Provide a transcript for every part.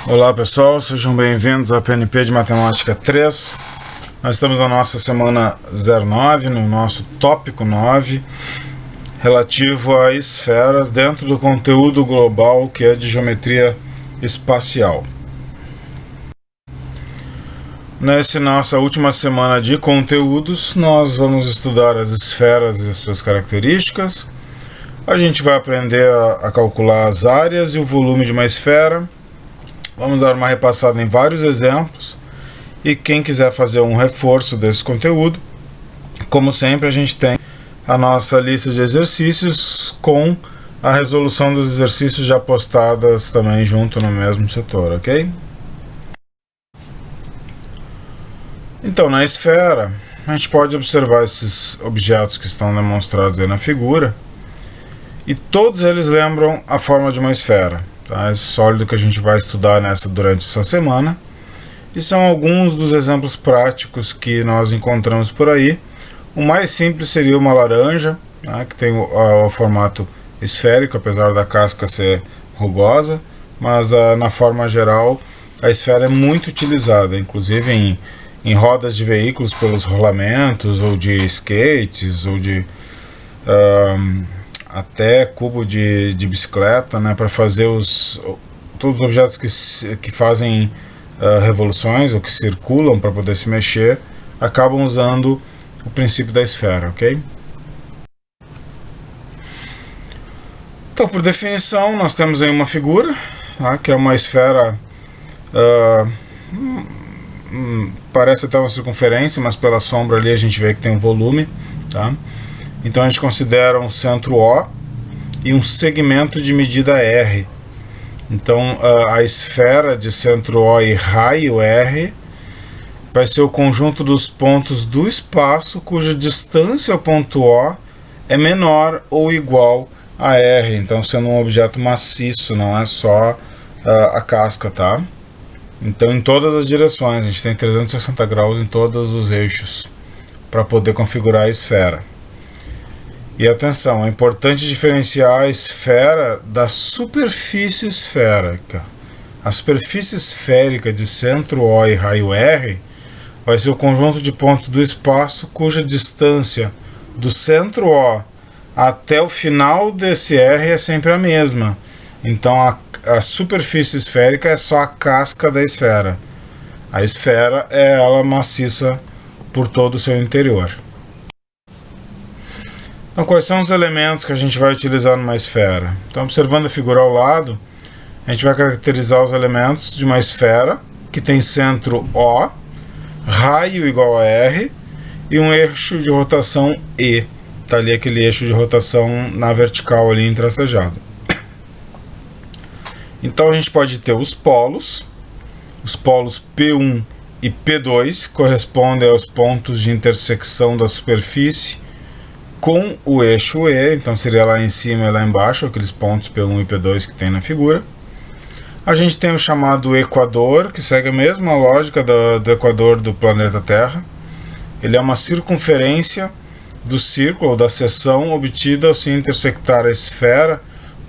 Olá pessoal, sejam bem-vindos ao PNP de Matemática 3. Nós estamos na nossa semana 09, no nosso tópico 9, relativo a esferas dentro do conteúdo global que é de geometria espacial. Nessa nossa última semana de conteúdos, nós vamos estudar as esferas e suas características. A gente vai aprender a calcular as áreas e o volume de uma esfera. Vamos dar uma repassada em vários exemplos. E quem quiser fazer um reforço desse conteúdo, como sempre, a gente tem a nossa lista de exercícios com a resolução dos exercícios já postadas também junto no mesmo setor, ok? Então, na esfera, a gente pode observar esses objetos que estão demonstrados aí na figura, e todos eles lembram a forma de uma esfera, tá? Esse sólido que a gente vai estudar durante essa semana, e são alguns dos exemplos práticos que nós encontramos por aí. O mais simples seria uma laranja, tá? Que tem o formato esférico, apesar da casca ser rugosa, mas na forma geral a esfera é muito utilizada, inclusive em rodas de veículos pelos rolamentos, ou de skates, ou de até cubo de bicicleta, né, para fazer todos os objetos que fazem revoluções ou que circulam para poder se mexer, acabam usando o princípio da esfera, ok? Então, por definição, nós temos aí uma figura, tá, que é uma esfera, parece até uma circunferência, mas pela sombra ali a gente vê que tem um volume, tá? Então a gente considera um centro O e um segmento de medida R. Então a esfera de centro O e raio R vai ser o conjunto dos pontos do espaço cuja distância ao ponto O é menor ou igual a R. Então, sendo um objeto maciço, não é só a casca, tá? Então, em todas as direções, a gente tem 360 graus em todos os eixos para poder configurar a esfera. E atenção, é importante diferenciar a esfera da superfície esférica. A superfície esférica de centro O e raio R vai ser o conjunto de pontos do espaço cuja distância do centro O até o final desse R é sempre a mesma. Então a superfície esférica é só a casca da esfera. A esfera é ela maciça por todo o seu interior. Então, quais são os elementos que a gente vai utilizar numa esfera? Então, observando a figura ao lado, a gente vai caracterizar os elementos de uma esfera que tem centro O, raio igual a R e um eixo de rotação E. Está ali aquele eixo de rotação na vertical ali entrelaçado. Então, a gente pode ter os polos P1 e P2 correspondem aos pontos de intersecção da superfície com o eixo E, então seria lá em cima e lá embaixo, aqueles pontos P1 e P2 que tem na figura. A gente tem o chamado equador, que segue a mesma lógica do equador do planeta Terra. Ele é uma circunferência do círculo ou da seção obtida ao se intersectar a esfera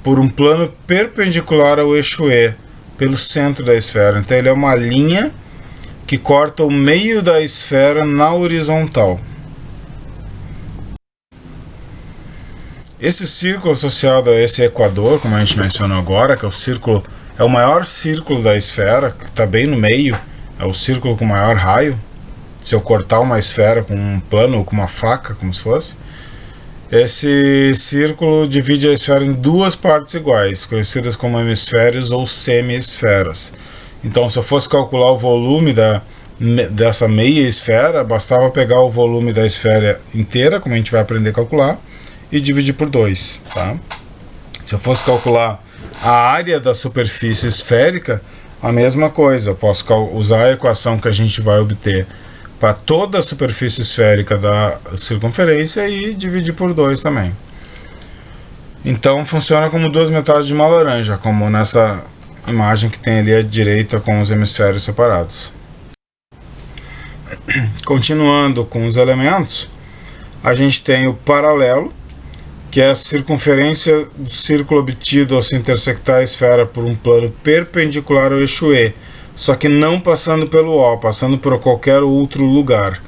por um plano perpendicular ao eixo E, pelo centro da esfera. Então ele é uma linha que corta o meio da esfera na horizontal. Esse círculo associado a esse equador, como a gente mencionou agora, que é o maior círculo da esfera, que está bem no meio, é o círculo com maior raio. Se eu cortar uma esfera com um plano ou com uma faca, como se fosse, esse círculo divide a esfera em duas partes iguais, conhecidas como hemisférios ou semi-esferas. Então, se eu fosse calcular o volume dessa meia esfera, bastava pegar o volume da esfera inteira, como a gente vai aprender a calcular, e dividir por 2, tá? Se eu fosse calcular a área da superfície esférica, a mesma coisa. Eu posso usar a equação que a gente vai obter para toda a superfície esférica da circunferência e dividir por 2 também. Então funciona como duas metades de uma laranja, como nessa imagem que tem ali à direita com os hemisférios separados. Continuando com os elementos, a gente tem o paralelo, que é a circunferência do círculo obtido ao se intersectar a esfera por um plano perpendicular ao eixo E, só que não passando pelo O, passando por qualquer outro lugar.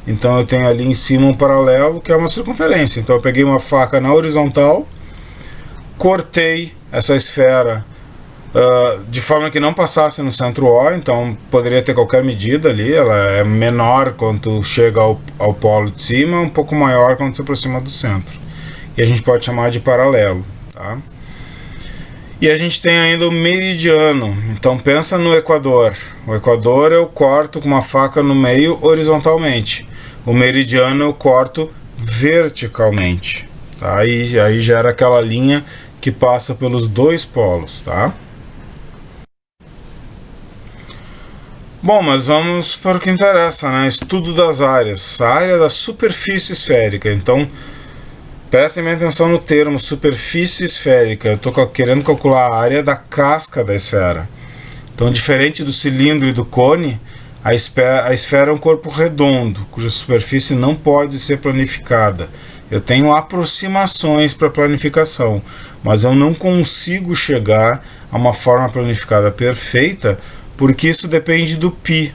Então eu tenho ali em cima um paralelo que é uma circunferência. Então eu peguei uma faca na horizontal, cortei essa esfera de forma que não passasse no centro O, então poderia ter qualquer medida ali. Ela é menor quando chega ao polo de cima, um pouco maior quando se aproxima do centro. E a gente pode chamar de paralelo, tá? E a gente tem ainda o meridiano. Então pensa no equador. O equador eu corto com uma faca no meio horizontalmente. O meridiano eu corto verticalmente, tá? Aí gera aquela linha que passa pelos dois polos, tá? Bom, mas vamos para o que interessa, né? Estudo das áreas. A área da superfície esférica. Então, prestem atenção no termo superfície esférica. Eu estou querendo calcular a área da casca da esfera. Então, diferente do cilindro e do cone, a esfera é um corpo redondo, cuja superfície não pode ser planificada. Eu tenho aproximações para planificação, mas eu não consigo chegar a uma forma planificada perfeita, porque isso depende do π.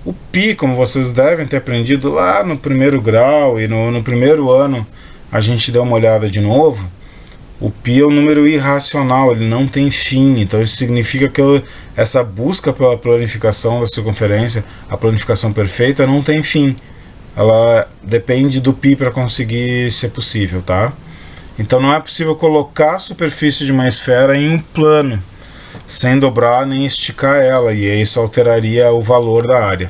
O π, como vocês devem ter aprendido lá no primeiro grau e no primeiro ano, a gente deu uma olhada de novo. O π é um número irracional, ele não tem fim. Então isso significa que essa busca pela planificação da circunferência, a planificação perfeita, não tem fim. Ela depende do π para conseguir ser possível, tá? Então não é possível colocar a superfície de uma esfera em um plano, sem dobrar nem esticar ela, e isso alteraria o valor da área.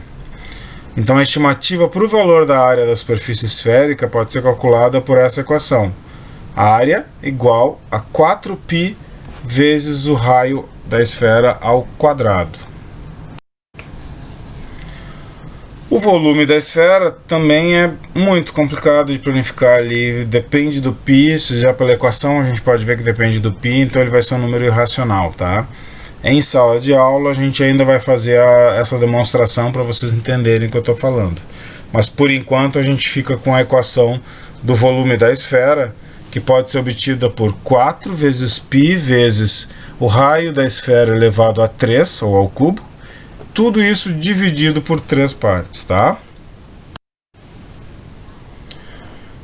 Então a estimativa para o valor da área da superfície esférica pode ser calculada por essa equação. A área igual a 4π vezes o raio da esfera ao quadrado. O volume da esfera também é muito complicado de planificar ali, depende do π, se já pela equação a gente pode ver que depende do π, então ele vai ser um número irracional, tá? Em sala de aula a gente ainda vai fazer essa demonstração para vocês entenderem o que eu estou falando. Mas por enquanto a gente fica com a equação do volume da esfera, que pode ser obtida por 4 vezes π vezes o raio da esfera elevado a 3, ou ao cubo, tudo isso dividido por 3 partes, tá?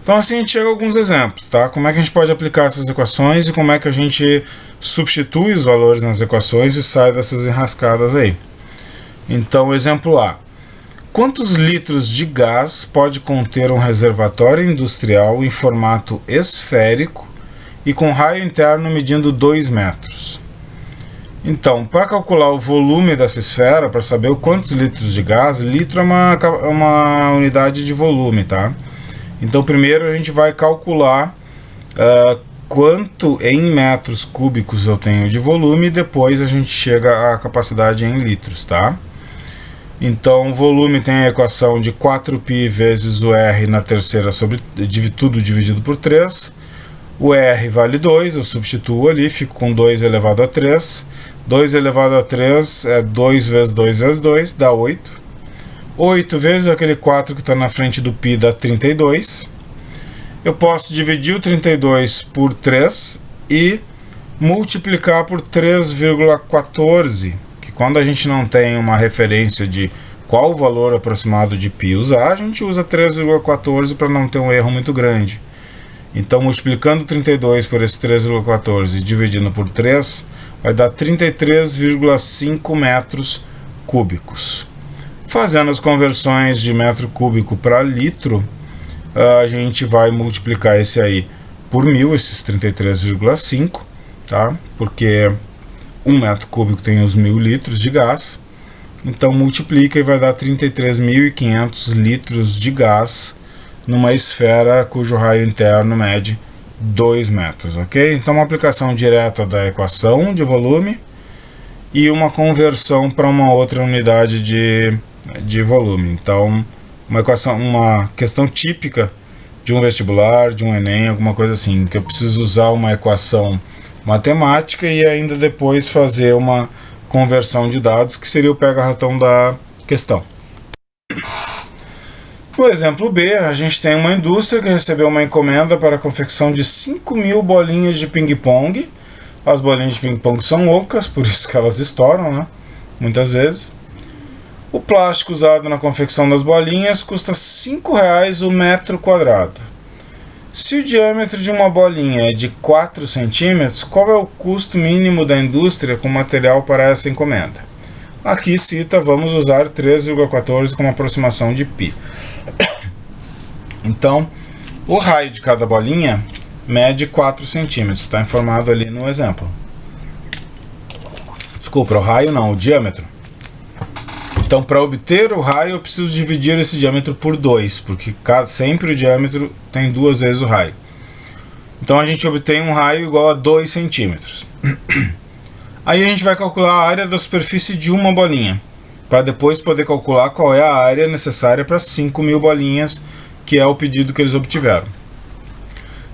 Então assim a gente chega a alguns exemplos, tá? Como é que a gente pode aplicar essas equações e como é que a gente substitui os valores nas equações e sai dessas enrascadas aí. Então, exemplo A. Quantos litros de gás pode conter um reservatório industrial em formato esférico e com raio interno medindo 2 metros? Então, para calcular o volume dessa esfera, para saber quantos litros de gás, litro é uma unidade de volume, tá? Então, primeiro a gente vai calcular quanto em metros cúbicos eu tenho de volume e depois a gente chega à capacidade em litros, tá? Então, o volume tem a equação de 4π vezes o R na terceira sobre tudo dividido por 3. O R vale 2, eu substituo ali, fico com 2 elevado a 3. 2 elevado a 3 é 2 vezes 2 vezes 2, dá 8. 8 vezes aquele 4 que está na frente do π dá 32. Eu posso dividir o 32 por 3 e multiplicar por 3,14. Quando a gente não tem uma referência de qual o valor aproximado de π usar, a gente usa 3,14 para não ter um erro muito grande. Então, multiplicando 32 por esse 3,14 e dividindo por 3, vai dar 33,5 metros cúbicos. Fazendo as conversões de metro cúbico para litro, a gente vai multiplicar esse aí por 1000, esses 33,5, tá? Porque 1 metro cúbico tem os 1000 litros de gás, então multiplica e vai dar 33.500 litros de gás numa esfera cujo raio interno mede 2 metros, ok? Então uma aplicação direta da equação de volume e uma conversão para uma outra unidade de volume. Então uma questão típica de um vestibular, de um Enem, alguma coisa assim, que eu preciso usar uma equação matemática e ainda depois fazer uma conversão de dados, que seria o pega-ratão da questão. No exemplo B, a gente tem uma indústria que recebeu uma encomenda para a confecção de 5.000 bolinhas de ping-pong. As bolinhas de ping-pong são ocas, por isso que elas estouram, né? Muitas vezes. O plástico usado na confecção das bolinhas custa R$ 5,00 o metro quadrado. Se o diâmetro de uma bolinha é de 4 centímetros, qual é o custo mínimo da indústria com material para essa encomenda? Aqui cita, vamos usar 3,14 como aproximação de π. Então, o raio de cada bolinha mede 4 centímetros, está informado ali no exemplo. Desculpa, o raio não, o diâmetro. Então, para obter o raio, eu preciso dividir esse diâmetro por 2, porque sempre o diâmetro tem 2 vezes o raio. Então, a gente obtém um raio igual a 2 centímetros. Aí a gente vai calcular a área da superfície de uma bolinha, para depois poder calcular qual é a área necessária para 5.000 bolinhas, que é o pedido que eles obtiveram.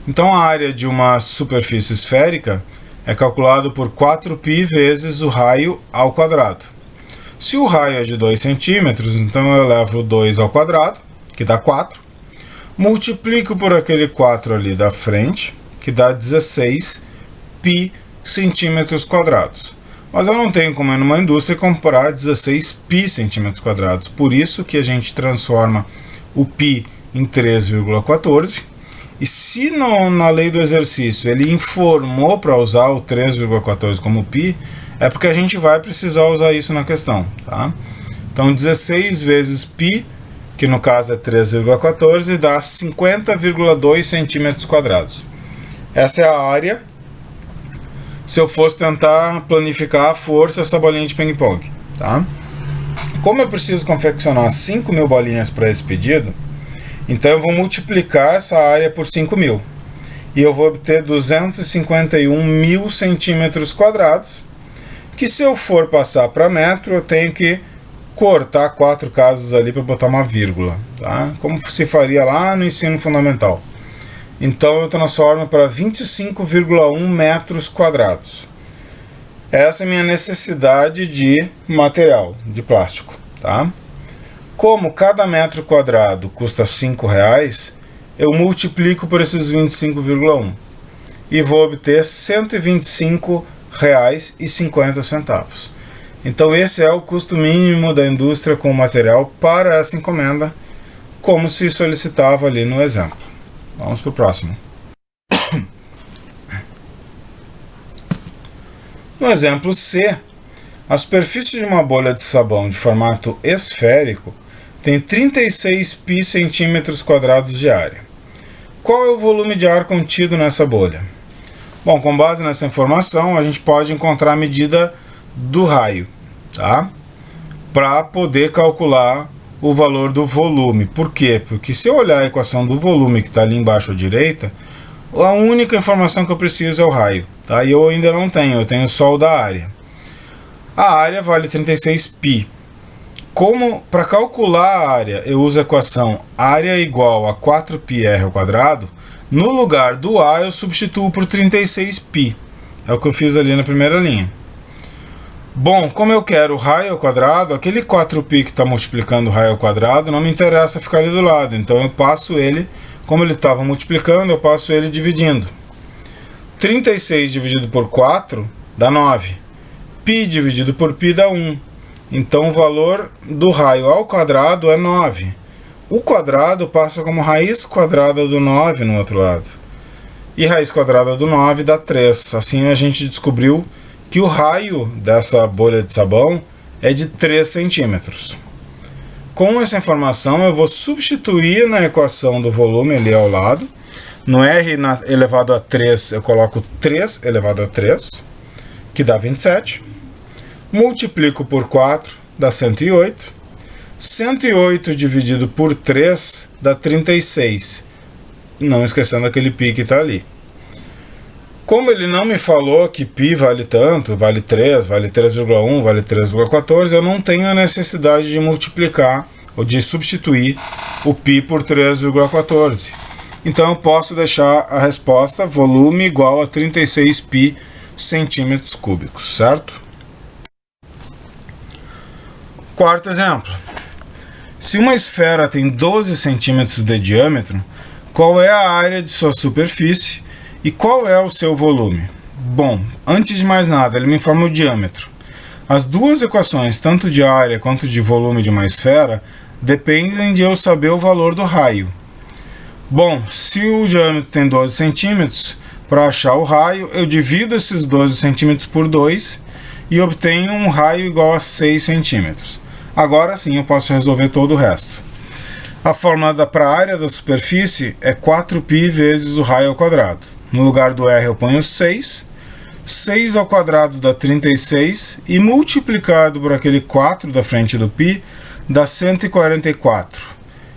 Então, a área de uma superfície esférica é calculado por 4π vezes o raio ao quadrado. Se o raio é de 2 centímetros, então eu levo 2 ao quadrado, que dá 4, multiplico por aquele 4 ali da frente, que dá 16π centímetros quadrados. Mas eu não tenho como ir numa indústria comprar 16π centímetros quadrados, por isso que a gente transforma o π em 3,14, e se na lei do exercício ele informou para usar o 3,14 como π, é porque a gente vai precisar usar isso na questão, tá? Então 16 vezes π, que no caso é 3,14, dá 50,2 centímetros quadrados. Essa é a área se eu fosse tentar planificar a força essa bolinha de ping-pong, tá? Como eu preciso confeccionar 5.000 bolinhas para esse pedido, então eu vou multiplicar essa área por 5.000 e eu vou obter 251.000 centímetros quadrados, que se eu for passar para metro, eu tenho que cortar 4 casas ali para botar uma vírgula, tá? Como se faria lá no ensino fundamental. Então eu transformo para 25,1 metros quadrados. Essa é a minha necessidade de material, de plástico, tá? Como cada metro quadrado custa R$ 5,00, eu multiplico por esses 25,1 e vou obter R$ 125,50. Então esse é o custo mínimo da indústria com o material para essa encomenda, como se solicitava ali no exemplo. Vamos para o próximo. No exemplo C, a superfície de uma bolha de sabão de formato esférico tem 36π centímetros quadrados de área. Qual é o volume de ar contido nessa bolha? Bom, com base nessa informação, a gente pode encontrar a medida do raio, tá? Para poder calcular o valor do volume. Por quê? Porque se eu olhar a equação do volume que está ali embaixo à direita, a única informação que eu preciso é o raio, tá? E eu ainda não tenho, eu tenho só o da área. A área vale 36π. Como para calcular a área eu uso a equação área igual a 4πr ao quadrado, no lugar do A eu substituo por 36π. É o que eu fiz ali na primeira linha. Bom, como eu quero o raio ao quadrado, aquele 4π que está multiplicando o raio ao quadrado não me interessa ficar ali do lado. Então eu passo ele, como ele estava multiplicando, eu passo ele dividindo. 36 dividido por 4 dá 9. Π dividido por π dá 1. Então o valor do raio ao quadrado é 9. O quadrado passa como raiz quadrada do 9 no outro lado. E raiz quadrada do 9 dá 3. Assim a gente descobriu que o raio dessa bolha de sabão é de 3 centímetros. Com essa informação eu vou substituir na equação do volume ali ao lado. No R elevado a 3 eu coloco 3 elevado a 3, que dá 27. Multiplico por 4, dá 108. 108 dividido por 3 dá 36. Não esquecendo aquele π que está ali. Como ele não me falou que π vale tanto, vale 3, vale 3,1, vale 3,14, eu não tenho a necessidade de multiplicar ou de substituir o π por 3,14. Então eu posso deixar a resposta volume igual a 36π centímetros cúbicos, certo? Quarto exemplo. Se uma esfera tem 12 centímetros de diâmetro, qual é a área de sua superfície e qual é o seu volume? Bom, antes de mais nada, ele me informa o diâmetro. As duas equações, tanto de área quanto de volume de uma esfera, dependem de eu saber o valor do raio. Bom, se o diâmetro tem 12 centímetros, para achar o raio, eu divido esses 12 centímetros por 2 e obtenho um raio igual a 6 centímetros. Agora sim eu posso resolver todo o resto. A fórmula para a área da superfície é 4π vezes o raio ao quadrado. No lugar do r eu ponho 6. 6 ao quadrado dá 36 e multiplicado por aquele 4 da frente do π dá 144.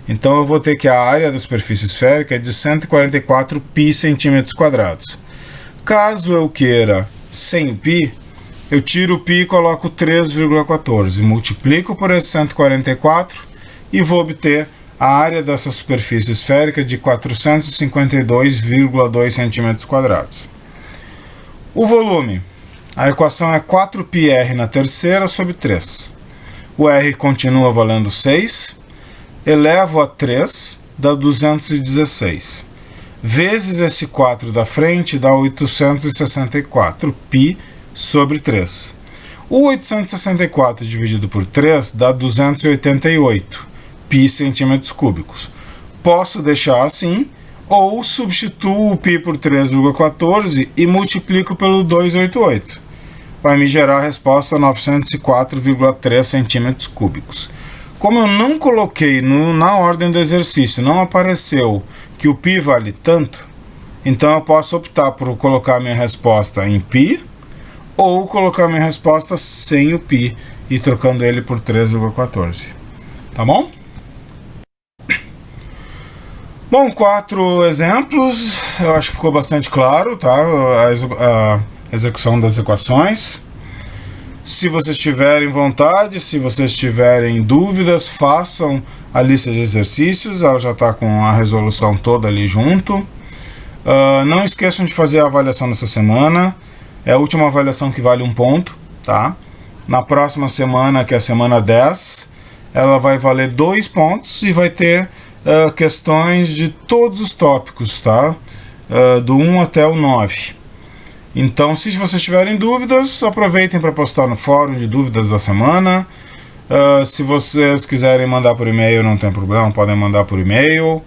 Então eu vou ter que a área da superfície esférica é de 144 π centímetros quadrados. Caso eu queira sem o π, eu tiro o π e coloco 3,14, multiplico por esse 144 e vou obter a área dessa superfície esférica de 452,2 centímetros quadrados. O volume. A equação é 4πr na terceira sobre 3. O r continua valendo 6. Elevo a 3, dá 216. Vezes esse 4 da frente dá 864 π sobre 3. O 864 dividido por 3 dá 288 π centímetros cúbicos. Posso deixar assim, ou substituo o π por 3,14 e multiplico pelo 288. Vai me gerar a resposta 904,3 centímetros cúbicos. Como eu não coloquei na ordem do exercício, não apareceu que o π vale tanto, então eu posso optar por colocar minha resposta em π ou colocar minha resposta sem o π e trocando ele por 3,14. Tá bom? Bom, 4 exemplos, eu acho que ficou bastante claro, tá? A execução das equações. Se vocês tiverem vontade, se vocês tiverem dúvidas, façam a lista de exercícios, ela já está com a resolução toda ali junto. Não esqueçam de fazer a avaliação dessa semana, é a última avaliação que vale 1 ponto, tá? Na próxima semana, que é a semana 10, ela vai valer 2 pontos e vai ter questões de todos os tópicos, tá? Do 1 até o 9. Então, se vocês tiverem dúvidas, aproveitem para postar no fórum de dúvidas da semana. Se vocês quiserem mandar por e-mail, não tem problema, podem mandar por e-mail.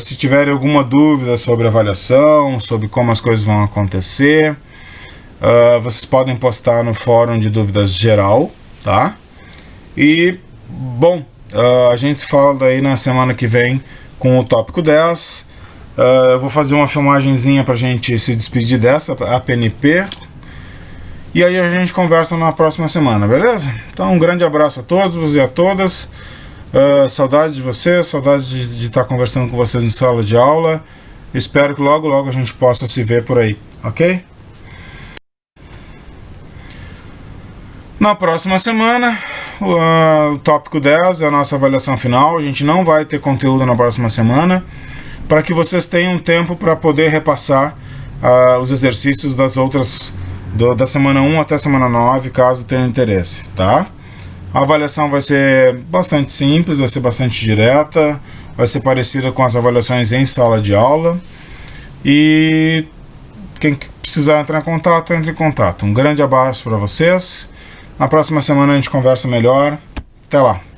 Se tiverem alguma dúvida sobre avaliação, sobre como as coisas vão acontecer, vocês podem postar no fórum de dúvidas geral, tá? E, bom, a gente fala daí na semana que vem com o tópico 10. Eu vou fazer uma filmagenzinha pra gente se despedir dessa, a PNP. E aí a gente conversa na próxima semana, beleza? Então um grande abraço a todos e a todas. Saudades de vocês, saudades de estar conversando com vocês em sala de aula. Espero que logo logo a gente possa se ver por aí, ok? Na próxima semana, o tópico 10 é a nossa avaliação final. A gente não vai ter conteúdo na próxima semana, para que vocês tenham tempo para poder repassar os exercícios das outras, da semana 1 até a semana 9, caso tenham interesse, tá? A avaliação vai ser bastante simples, vai ser bastante direta, vai ser parecida com as avaliações em sala de aula. E quem precisar entrar em contato, entre em contato. Um grande abraço para vocês. Na próxima semana a gente conversa melhor. Até lá!